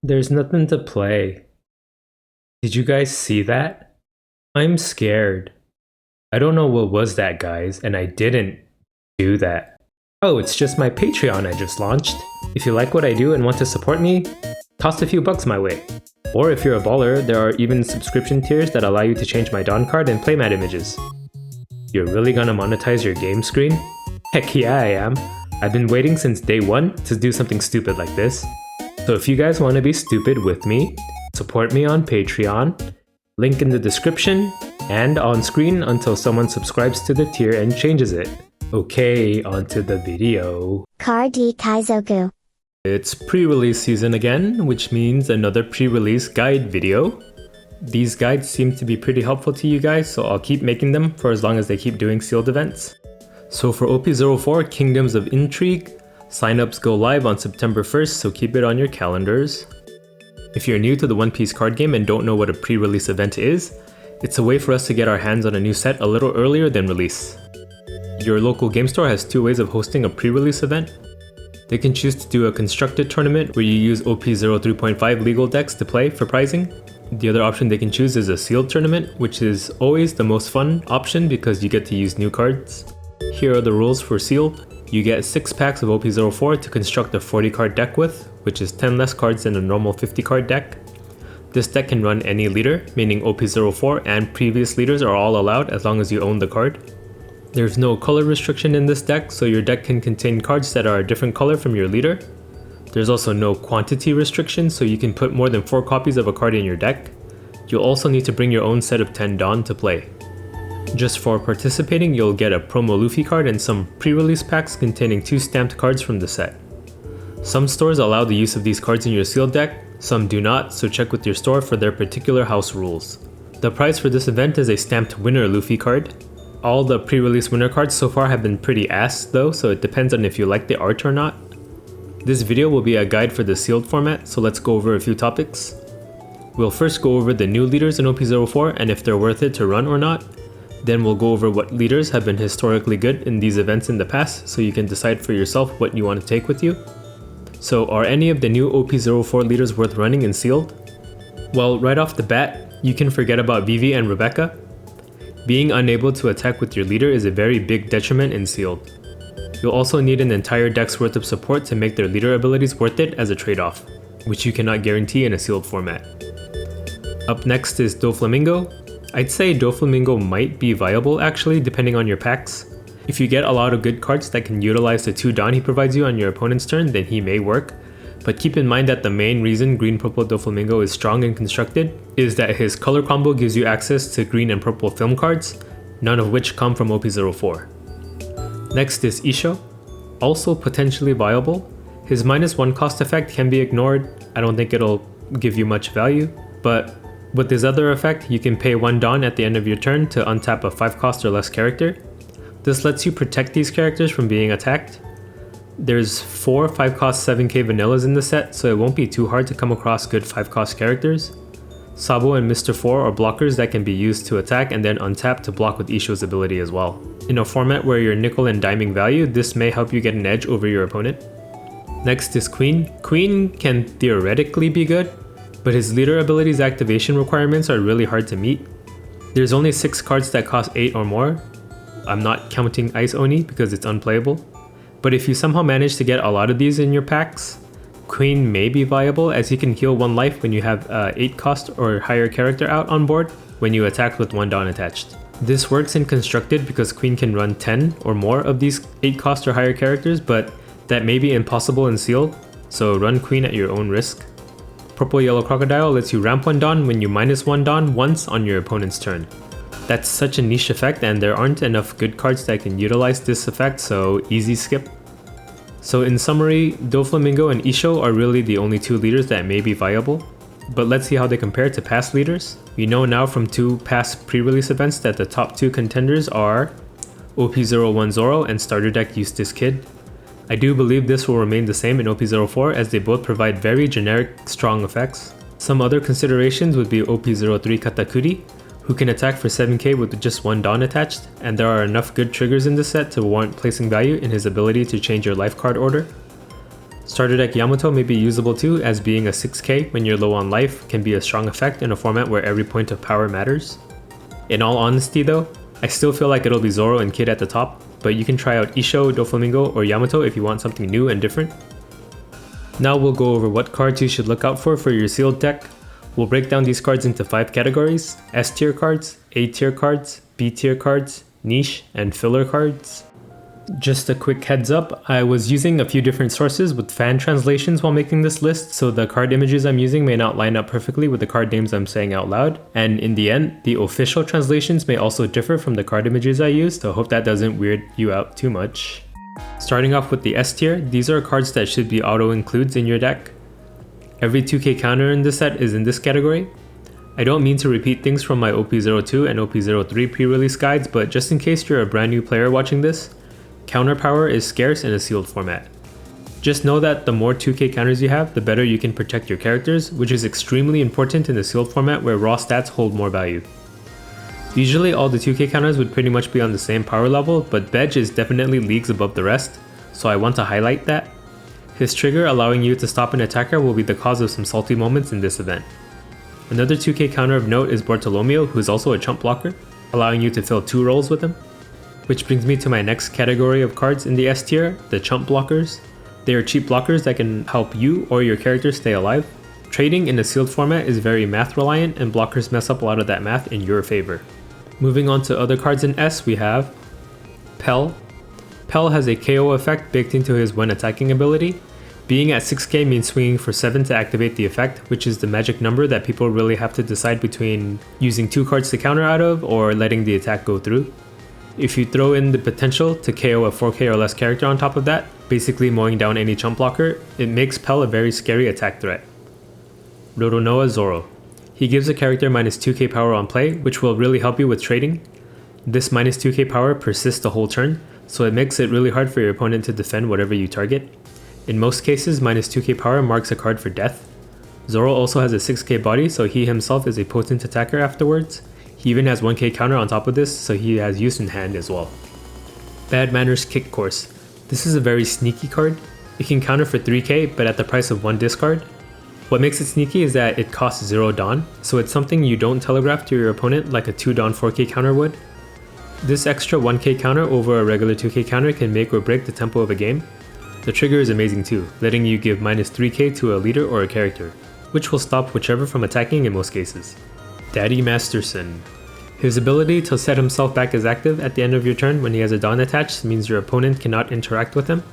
There's nothing to play. Did you guys see that? I'm scared. I don't know what was that, guys, and I didn't do that. Oh, it's just my Patreon I just launched. If you like what I do and want to support me, toss a few bucks my way. Or if you're a baller, there are even subscription tiers that allow you to change my Dawn card and playmat images. You're really gonna monetize your game screen? Heck yeah, I am. I've been waiting since day one to do something stupid like this. So if you guys want to be stupid with me, support me on Patreon, link in the description, and on screen until someone subscribes to the tier and changes it. Okay, onto the video. Card-D Kaizoku. It's pre-release season again, which means another pre-release guide video. These guides seem to be pretty helpful to you guys, so I'll keep making them for as long as they keep doing sealed events. So for OP04 Kingdoms of Intrigue, signups go live on September 1st, so keep it on your calendars. If you're new to the One Piece card game and don't know what a pre-release event is, it's a way for us to get our hands on a new set a little earlier than release. Your local game store has two ways of hosting a pre-release event. They can choose to do a Constructive tournament where you use OP03.5 legal decks to play for prizing. The other option they can choose is a sealed tournament, which is always the most fun option because you get to use new cards. Here are the rules for sealed. You get 6 packs of OP04 to construct a 40 card deck with, which is 10 less cards than a normal 50 card deck. This deck can run any leader, meaning OP04 and previous leaders are all allowed as long as you own the card. There's no color restriction in this deck, so your deck can contain cards that are a different color from your leader. There's also no quantity restriction, so you can put more than 4 copies of a card in your deck. You'll also need to bring your own set of 10 Dawn to play. Just for participating, you'll get a promo Luffy card and some pre-release packs containing 2 stamped cards from the set. Some stores allow the use of these cards in your sealed deck, some do not, so check with your store for their particular house rules. The prize for this event is a stamped winner Luffy card. All the pre-release winner cards so far have been pretty ass though, so it depends on if you like the art or not. This video will be a guide for the sealed format, so let's go over a few topics. We'll first go over the new leaders in OP04 and if they're worth it to run or not. Then we'll go over what leaders have been historically good in these events in the past, so you can decide for yourself what you want to take with you. So are any of the new OP04 leaders worth running in sealed? Well, right off the bat, you can forget about Vivi and Rebecca. Being unable to attack with your leader is a very big detriment in sealed. You'll also need an entire deck's worth of support to make their leader abilities worth it as a trade-off, which you cannot guarantee in a sealed format. Up next is Doflamingo. I'd say Doflamingo might be viable actually, depending on your packs. If you get a lot of good cards that can utilize the 2 Dawn he provides you on your opponent's turn, then he may work. But keep in mind that the main reason green purple Doflamingo is strong and constructed is that his color combo gives you access to green and purple film cards, none of which come from OP04. Next is Isho, also potentially viable. His -1 cost effect can be ignored, I don't think it'll give you much value, but with his other effect, you can pay 1 Dawn at the end of your turn to untap a 5 cost or less character. This lets you protect these characters from being attacked. There's 4 5 cost 7k vanillas in the set, so it won't be too hard to come across good 5 cost characters. Sabo and Mr. 4 are blockers that can be used to attack and then untap to block with Isho's ability as well. In a format where you're nickel and diming value, this may help you get an edge over your opponent. Next is Queen. Queen can theoretically be good, but his leader ability's activation requirements are really hard to meet. There's only 6 cards that cost 8 or more. I'm not counting Ice Oni because it's unplayable. But if you somehow manage to get a lot of these in your packs, Queen may be viable as he can heal 1 life when you have 8 cost or higher character out on board when you attack with 1 Dawn attached. This works in Constructed because Queen can run 10 or more of these 8 cost or higher characters, but that may be impossible in Sealed, so run Queen at your own risk. Purple Yellow Crocodile lets you ramp 1 Dawn when you -1 Dawn once on your opponent's turn. That's such a niche effect and there aren't enough good cards that can utilize this effect, so easy skip. So in summary, Doflamingo and Isho are really the only 2 leaders that may be viable, but let's see how they compare to past leaders. We know now from 2 past pre-release events that the top 2 contenders are OP01 Zoro and starter deck Eustace Kid. I do believe this will remain the same in OP04 as they both provide very generic strong effects. Some other considerations would be OP03 Katakuri, who can attack for 7k with just 1 Dawn attached, and there are enough good triggers in this set to warrant placing value in his ability to change your life card order. Starter deck Yamato may be usable too, as being a 6k when you're low on life can be a strong effect in a format where every point of power matters. In all honesty though, I still feel like it'll be Zoro and Kid at the top, but you can try out Isho, Doflamingo, or Yamato if you want something new and different. Now we'll go over what cards you should look out for your sealed deck. We'll break down these cards into 5 categories: S tier cards, A tier cards, B tier cards, niche, and filler cards. Just a quick heads up, I was using a few different sources with fan translations while making this list, so the card images I'm using may not line up perfectly with the card names I'm saying out loud, and in the end, the official translations may also differ from the card images I use, so I hope that doesn't weird you out too much. Starting off with the S tier, these are cards that should be auto-includes in your deck. Every 2k counter in this set is in this category. I don't mean to repeat things from my OP02 and OP03 pre-release guides, but just in case you're a brand new player watching this, counter power is scarce in a sealed format. Just know that the more 2k counters you have, the better you can protect your characters, which is extremely important in the sealed format where raw stats hold more value. Usually all the 2k counters would pretty much be on the same power level, but Bedge is definitely leagues above the rest, so I want to highlight that. His trigger allowing you to stop an attacker will be the cause of some salty moments in this event. Another 2k counter of note is Bartolomeo, who is also a chump blocker, allowing you to fill 2 roles with him. Which brings me to my next category of cards in the S tier, the chump blockers. They are cheap blockers that can help you or your character stay alive. Trading in a sealed format is very math reliant, and blockers mess up a lot of that math in your favor. Moving on to other cards in S, we have Pell. Pell has a KO effect baked into his when attacking ability. Being at 6k means swinging for 7 to activate the effect, which is the magic number that people really have to decide between using 2 cards to counter out of or letting the attack go through. If you throw in the potential to KO a 4k or less character on top of that, basically mowing down any chump blocker, it makes Pell a very scary attack threat. Roronoa Zoro. He gives a character minus 2k power on play, which will really help you with trading. This minus 2k power persists the whole turn, so it makes it really hard for your opponent to defend whatever you target. In most cases, minus 2k power marks a card for death. Zoro also has a 6k body, so he himself is a potent attacker afterwards. He even has 1k counter on top of this, so he has use in hand as well. Bad Manners Kick Course. This is a very sneaky card. It can counter for 3k, but at the price of 1 discard. What makes it sneaky is that it costs 0 Dawn, so it's something you don't telegraph to your opponent like a 2 Dawn 4k counter would. This extra 1k counter over a regular 2k counter can make or break the tempo of a game. The trigger is amazing too, letting you give minus 3k to a leader or a character, which will stop whichever from attacking in most cases. Daddy Masterson. His ability to set himself back as active at the end of your turn when he has a Dawn attached means your opponent cannot interact with him.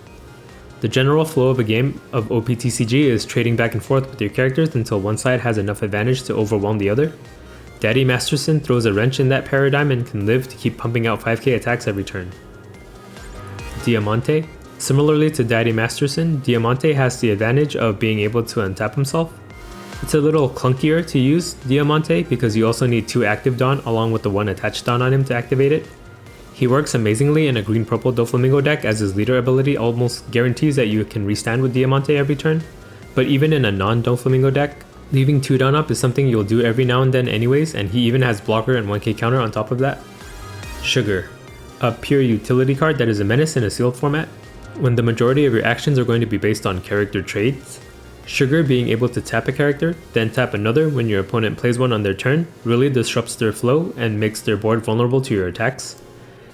The general flow of a game of OPTCG is trading back and forth with your characters until one side has enough advantage to overwhelm the other. Daddy Masterson throws a wrench in that paradigm and can live to keep pumping out 5k attacks every turn. Diamante. Similarly to Daddy Masterson, Diamante has the advantage of being able to untap himself. It's a little clunkier to use Diamante because you also need 2 active Dawn along with the 1 attached Dawn on him to activate it. He works amazingly in a green-purple Doflamingo deck as his leader ability almost guarantees that you can restand with Diamante every turn, but even in a non-Doflamingo deck, leaving 2 Dawn up is something you'll do every now and then anyways, and he even has blocker and 1k counter on top of that. Sugar. A pure utility card that is a menace in a sealed format. When the majority of your actions are going to be based on character trades, Sugar being able to tap a character, then tap another when your opponent plays one on their turn, really disrupts their flow and makes their board vulnerable to your attacks.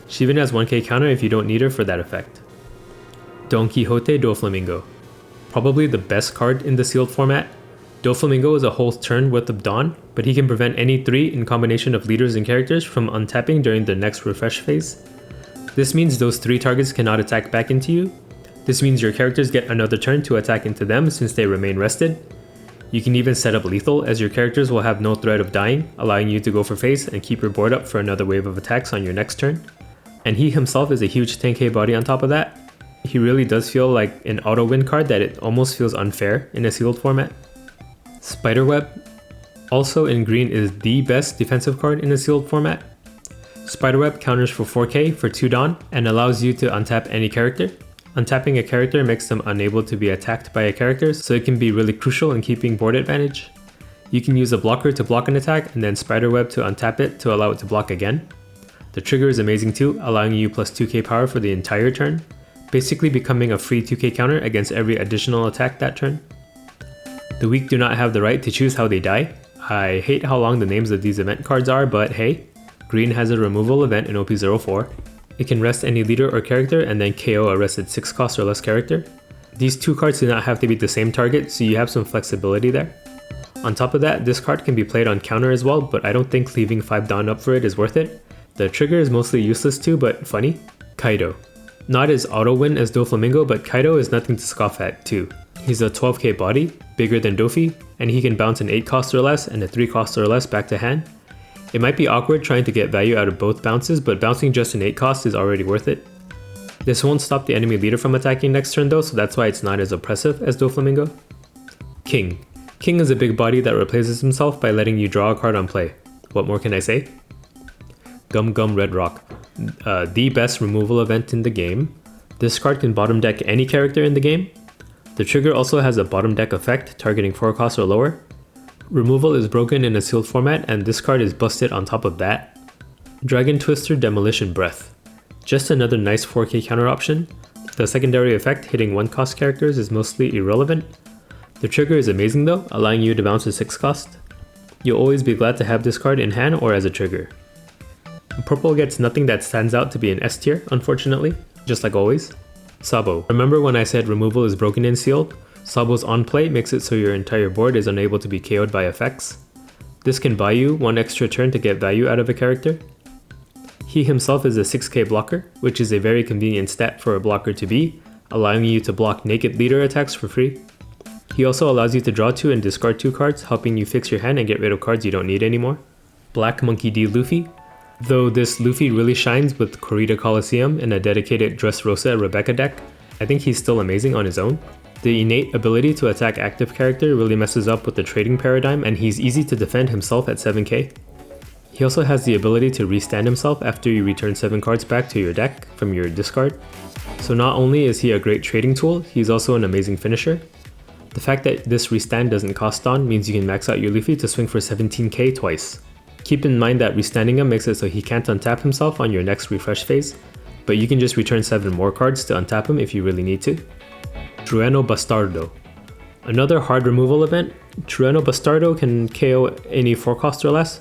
She even has 1k counter if you don't need her for that effect. Don Quixote Doflamingo. Probably the best card in the sealed format. Doflamingo is a whole turn worth of Dawn, but he can prevent any 3 in combination of leaders and characters from untapping during the next refresh phase. This means those 3 targets cannot attack back into you. This means your characters get another turn to attack into them since they remain rested. You can even set up lethal as your characters will have no threat of dying, allowing you to go for face and keep your board up for another wave of attacks on your next turn. And he himself is a huge 10k body on top of that. He really does feel like an auto win card that it almost feels unfair in a sealed format. Spiderweb, also in green, is the best defensive card in a sealed format. Spiderweb counters for 4k for 2 Dawn and allows you to untap any character. Untapping a character makes them unable to be attacked by a character, so it can be really crucial in keeping board advantage. You can use a blocker to block an attack and then Spiderweb to untap it to allow it to block again. The trigger is amazing too, allowing you plus 2k power for the entire turn. basically becoming a free 2k counter against every additional attack that turn. The weak do not have the right to choose how they die. I hate how long the names of these event cards are, but hey, green has a removal event in OP04. It can rest any leader or character and then KO a rested 6 cost or less character. These two cards do not have to be the same target, so you have some flexibility there. On top of that, this card can be played on counter as well, but I don't think leaving 5 Dawn up for it is worth it. The trigger is mostly useless too, but funny. Kaido. Not as auto-win as Doflamingo, but Kaido is nothing to scoff at too. He's a 12k body, bigger than Dofi, and he can bounce an 8 cost or less and a 3 cost or less back to hand. It might be awkward trying to get value out of both bounces, but bouncing just an 8 cost is already worth it. This won't stop the enemy leader from attacking next turn though, so that's why it's not as oppressive as Doflamingo. King. King is a big body that replaces himself by letting you draw a card on play. What more can I say? Gum Gum Red Rock. The best removal event in the game. This card can bottom deck any character in the game. The trigger also has a bottom deck effect, targeting 4 costs or lower. Removal is broken in a sealed format, and this card is busted on top of that. Dragon Twister Demolition Breath. Just another nice 4k counter option. The secondary effect, hitting 1 cost characters, is mostly irrelevant. The trigger is amazing though, allowing you to bounce a 6 cost. You'll always be glad to have this card in hand or as a trigger. Purple gets nothing that stands out to be an S tier, unfortunately, just like always. Sabo. Remember when I said removal is broken in sealed? Sabo's on play makes it so your entire board is unable to be KO'd by effects. This can buy you 1 extra turn to get value out of a character. He himself is a 6k blocker, which is a very convenient stat for a blocker to be, allowing you to block naked leader attacks for free. He also allows you to draw 2 and discard 2 cards, helping you fix your hand and get rid of cards you don't need anymore. Black Monkey D Luffy. Though this Luffy really shines with Corrida Coliseum in a dedicated Dressrosa Rebecca deck, I think he's still amazing on his own. The innate ability to attack active character really messes up with the trading paradigm, and he's easy to defend himself at 7k. He also has the ability to restand himself after you return 7 cards back to your deck from your discard. So not only is he a great trading tool, he's also an amazing finisher. The fact that this restand doesn't cost Dawn means you can max out your Luffy to swing for 17k twice. Keep in mind that restanding him makes it so he can't untap himself on your next refresh phase, but you can just return 7 more cards to untap him if you really need to. Trueno Bastardo. Another hard removal event. Trueno Bastardo can KO any 4 cost or less,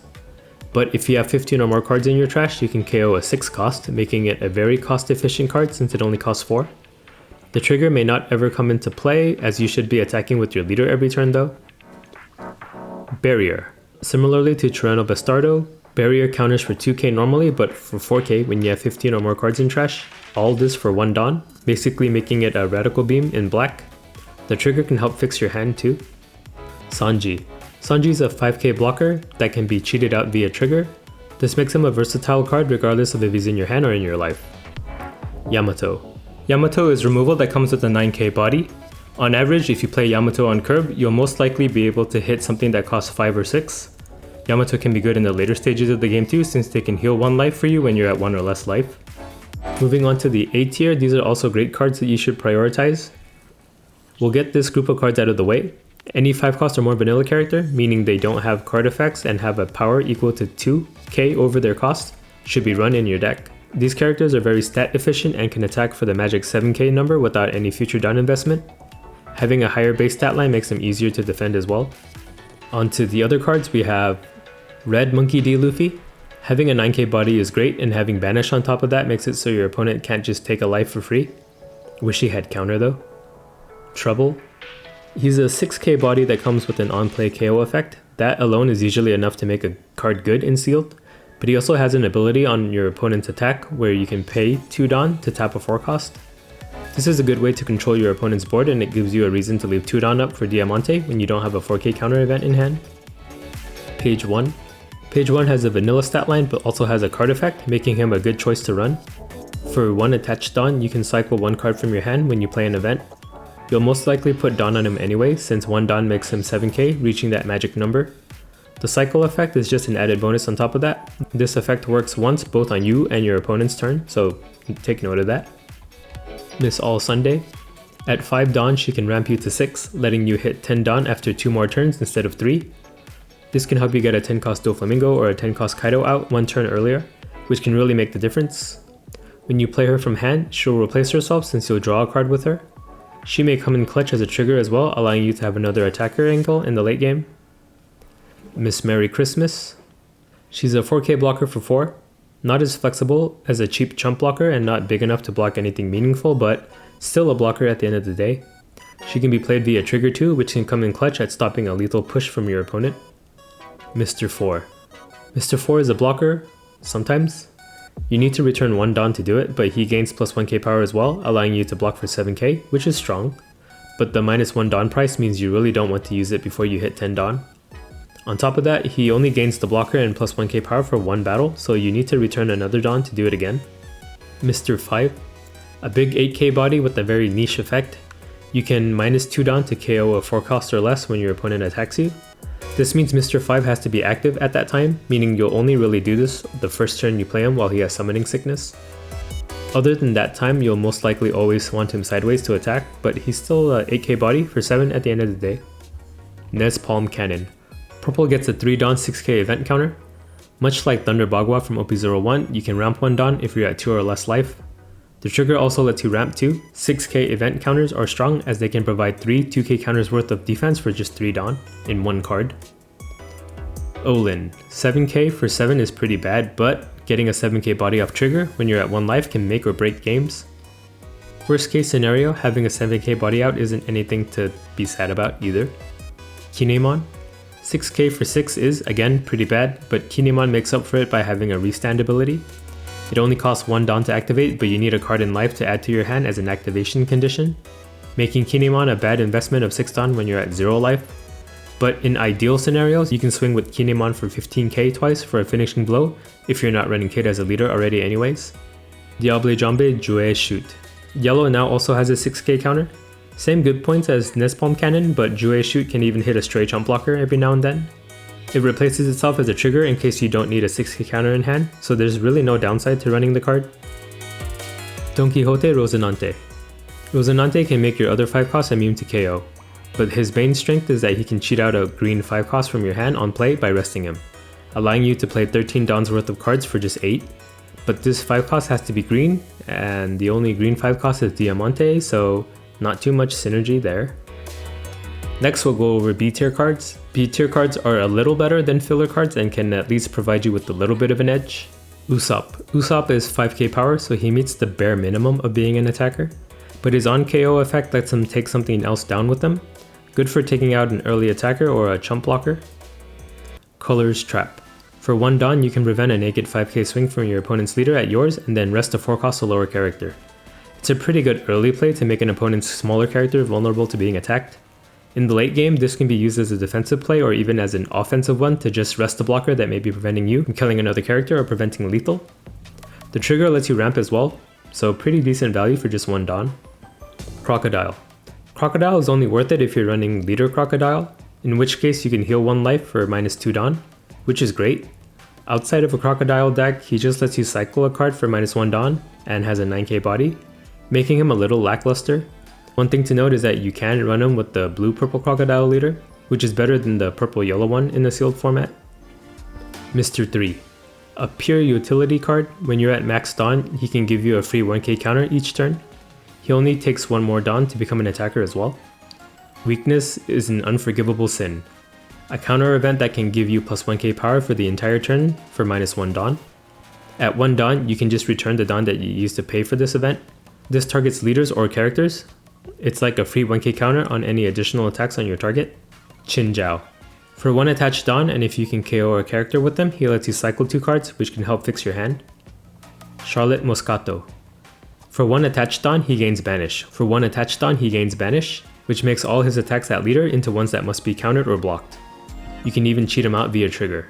but if you have 15 or more cards in your trash, you can KO a 6 cost, making it a very cost efficient card since it only costs 4. The trigger may not ever come into play, as you should be attacking with your leader every turn though. Barrier. Similarly to Trueno Bastardo, Barrier counters for 2k normally, but for 4k when you have 15 or more cards in trash. All this for 1 Dawn, basically making it a Radical Beam in black. The trigger can help fix your hand too. Sanji. Sanji's a 5k blocker that can be cheated out via trigger. This makes him a versatile card regardless of if he's in your hand or in your life. Yamato. Yamato is removal that comes with a 9k body. On average, if you play Yamato on curb, you'll most likely be able to hit something that costs 5 or 6. Yamato can be good in the later stages of the game too, since they can heal 1 life for you when you're at 1 or less life. Moving on to the A tier, these are also great cards that you should prioritize. We'll get this group of cards out of the way. Any 5 cost or more vanilla character, meaning they don't have card effects and have a power equal to 2k over their cost, should be run in your deck. These characters are very stat efficient and can attack for the magic 7k number without any future down investment. Having a higher base stat line makes them easier to defend as well. On to the other cards, we have Red Monkey D Luffy. Having a 9k body is great, and having Banish on top of that makes it so your opponent can't just take a life for free. Wish he had counter though. Trouble. He's a 6k body that comes with an on-play KO effect. That alone is usually enough to make a card good in sealed, but he also has an ability on your opponent's attack where you can pay 2 Dawn to tap a 4 cost. This is a good way to control your opponent's board, and it gives you a reason to leave 2 Dawn up for Diamante when you don't have a 4k counter event in hand. Page 1. Page 1 has a vanilla stat line but also has a card effect, making him a good choice to run. For 1 attached Dawn, you can cycle 1 card from your hand when you play an event. You'll most likely put Dawn on him anyway, since 1 Dawn makes him 7k, reaching that magic number. The cycle effect is just an added bonus on top of that. This effect works once both on you and your opponent's turn, so take note of that. Miss All Sunday. At 5 Dawn, she can ramp you to 6, letting you hit 10 Dawn after 2 more turns instead of 3. This can help you get a 10 cost Doflamingo or a 10 cost Kaido out 1 turn earlier, which can really make the difference. When you play her from hand, she'll replace herself since you'll draw a card with her. She may come in clutch as a trigger as well, allowing you to have another attacker angle in the late game. Miss Merry Christmas. She's a 4k blocker for 4. Not as flexible as a cheap chump blocker and not big enough to block anything meaningful, but still a blocker at the end of the day. She can be played via trigger too, which can come in clutch at stopping a lethal push from your opponent. Mr. 4. Mr. 4 is a blocker, sometimes. You need to return 1 Dawn to do it, but he gains plus 1k power as well, allowing you to block for 7k, which is strong. But the minus 1 Dawn price means you really don't want to use it before you hit 10 Dawn. On top of that, he only gains the blocker and plus 1k power for 1 battle, so you need to return another Dawn to do it again. Mr. 5. A big 8k body with a very niche effect. You can minus 2 Dawn to KO a 4 cost or less when your opponent attacks you. This means Mr. 5 has to be active at that time, meaning you'll only really do this the first turn you play him while he has summoning sickness. Other than that time, you'll most likely always want him sideways to attack, but he's still a 8k body for 7 at the end of the day. Nez Palm Cannon. Purple gets a 3 Dawn 6k event counter. Much like Thunder Bagua from OP01, you can ramp 1 Dawn if you're at 2 or less life. The trigger also lets you ramp 2. 6k event counters are strong as they can provide 3 2k counters worth of defense for just 3 Dawn in 1 card. Olin. 7k for 7 is pretty bad, but getting a 7k body off trigger when you're at 1 life can make or break games. Worst case scenario, having a 7k body out isn't anything to be sad about either. Kinemon. 6k for 6 is, again, pretty bad, but Kinemon makes up for it by having a restand ability. It only costs 1 Dawn to activate, but you need a card in life to add to your hand as an activation condition, making Kinemon a bad investment of 6 Dawn when you're at 0 life. But in ideal scenarios, you can swing with Kinemon for 15k twice for a finishing blow if you're not running Kid as a leader already anyways. Diable Jambe Jouer Shoot. Yellow now also has a 6k counter. Same good points as Nez Palm Cannon, but Jouer Shoot can even hit a stray chump blocker every now and then. It replaces itself as a trigger in case you don't need a 6k counter in hand, so there's really no downside to running the card. Don Quixote Rocinante. Rocinante can make your other 5 costs immune to KO, but his main strength is that he can cheat out a green 5 cost from your hand on play by resting him, allowing you to play 13 Dawns worth of cards for just 8. But this 5 cost has to be green, and the only green 5 cost is Diamante, so not too much synergy there. Next we'll go over B tier cards. B tier cards are a little better than filler cards and can at least provide you with a little bit of an edge. Usopp. Usopp is 5k power, so he meets the bare minimum of being an attacker, but his on KO effect lets him take something else down with them. Good for taking out an early attacker or a chump blocker. Colors Trap. For 1 Dawn, you can prevent a naked 5k swing from your opponent's leader at yours and then rest a 4 cost a lower character. It's a pretty good early play to make an opponent's smaller character vulnerable to being attacked. In the late game, this can be used as a defensive play or even as an offensive one to just rest a blocker that may be preventing you from killing another character or preventing lethal. The trigger lets you ramp as well, so pretty decent value for just 1 Dawn. Crocodile. Crocodile is only worth it if you're running Leader Crocodile, in which case you can heal 1 life for minus 2 Dawn, which is great. Outside of a Crocodile deck, he just lets you cycle a card for minus 1 Dawn and has a 9k body, making him a little lackluster. One thing to note is that you can run him with the blue-purple Crocodile leader, which is better than the purple-yellow one in the sealed format. Mr. 3. A pure utility card. When you're at max Dawn, he can give you a free 1k counter each turn. He only takes 1 more Dawn to become an attacker as well. Weakness is an unforgivable sin. A counter event that can give you plus 1k power for the entire turn for minus 1 Dawn. At 1 Dawn, you can just return the Dawn that you used to pay for this event. This targets leaders or characters. It's like a free 1k counter on any additional attacks on your target. Qin Zhao. For 1 attached Dawn, and if you can KO a character with them, he lets you cycle 2 cards, which can help fix your hand. Charlotte Moscato. For 1 attached Dawn, he gains Banish. For 1 attached Dawn, he gains Banish, which makes all his attacks at leader into ones that must be countered or blocked. You can even cheat him out via trigger.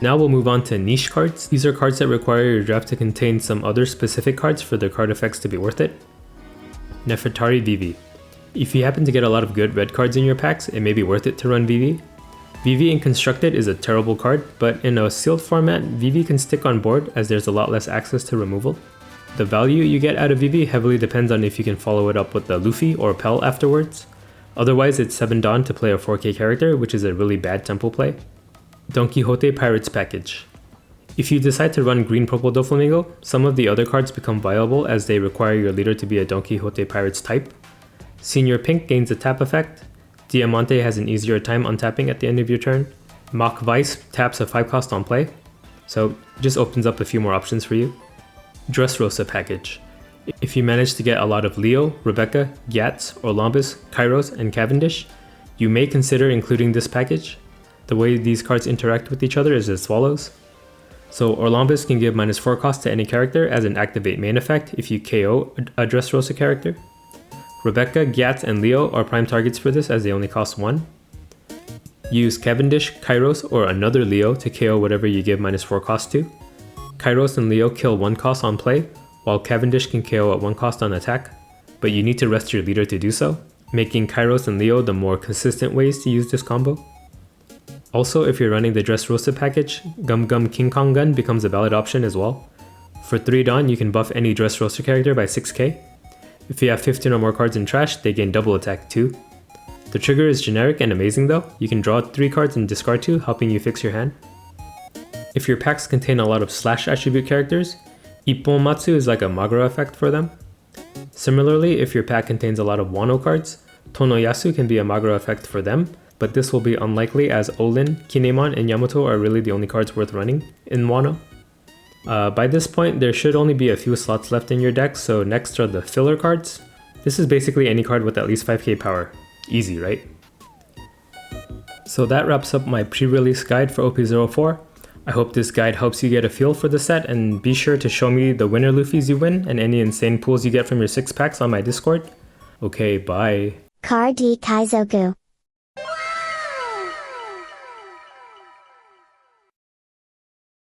Now we'll move on to niche cards. These are cards that require your draft to contain some other specific cards for their card effects to be worth it. Nefertari Vivi. If you happen to get a lot of good red cards in your packs, it may be worth it to run Vivi. Vivi in Constructed is a terrible card, but in a sealed format, Vivi can stick on board as there's a lot less access to removal. The value you get out of Vivi heavily depends on if you can follow it up with the Luffy or Pell afterwards. Otherwise, it's 7 Dawn to play a 4k character, which is a really bad tempo play. Don Quixote Pirates Package. If you decide to run green purple Doflamingo, some of the other cards become viable as they require your leader to be a Don Quixote Pirates type. Senior Pink gains a tap effect. Diamante has an easier time untapping at the end of your turn. Mach Vice taps a 5 cost on play, so just opens up a few more options for you. Dressrosa package. If you manage to get a lot of Leo, Rebecca, Gats, Orlambus, Kairos, and Cavendish, you may consider including this package. The way these cards interact with each other is as follows. So Orlambus can give -4 cost to any character as an activate main effect if you KO a Dressrosa character. Rebecca, Gats, and Leo are prime targets for this as they only cost 1. Use Cavendish, Kairos, or another Leo to KO whatever you give -4 cost to. Kairos and Leo kill 1 cost on play, while Cavendish can KO at 1 cost on attack, but you need to rest your leader to do so, making Kairos and Leo the more consistent ways to use this combo. Also, if you're running the Dressrosa package, Gum Gum King Kong Gun becomes a valid option as well. For 3 Dawn, you can buff any Dressrosa character by 6k. If you have 15 or more cards in trash, they gain double attack too. The trigger is generic and amazing though. You can draw 3 cards and discard 2, helping you fix your hand. If your packs contain a lot of slash attribute characters, Ippon Matsu is like a Magura effect for them. Similarly, if your pack contains a lot of Wano cards, Tonoyasu can be a Magura effect for them, but this will be unlikely as Olin, Kinemon, and Yamato are really the only cards worth running in Wano. By this point, there should only be a few slots left in your deck, so next are the filler cards. This is basically any card with at least 5k power. Easy, right? So that wraps up my pre-release guide for OP04. I hope this guide helps you get a feel for the set, and be sure to show me the winner Luffys you win and any insane pulls you get from your 6 packs on my Discord. Okay, bye. Card D Kaizoku.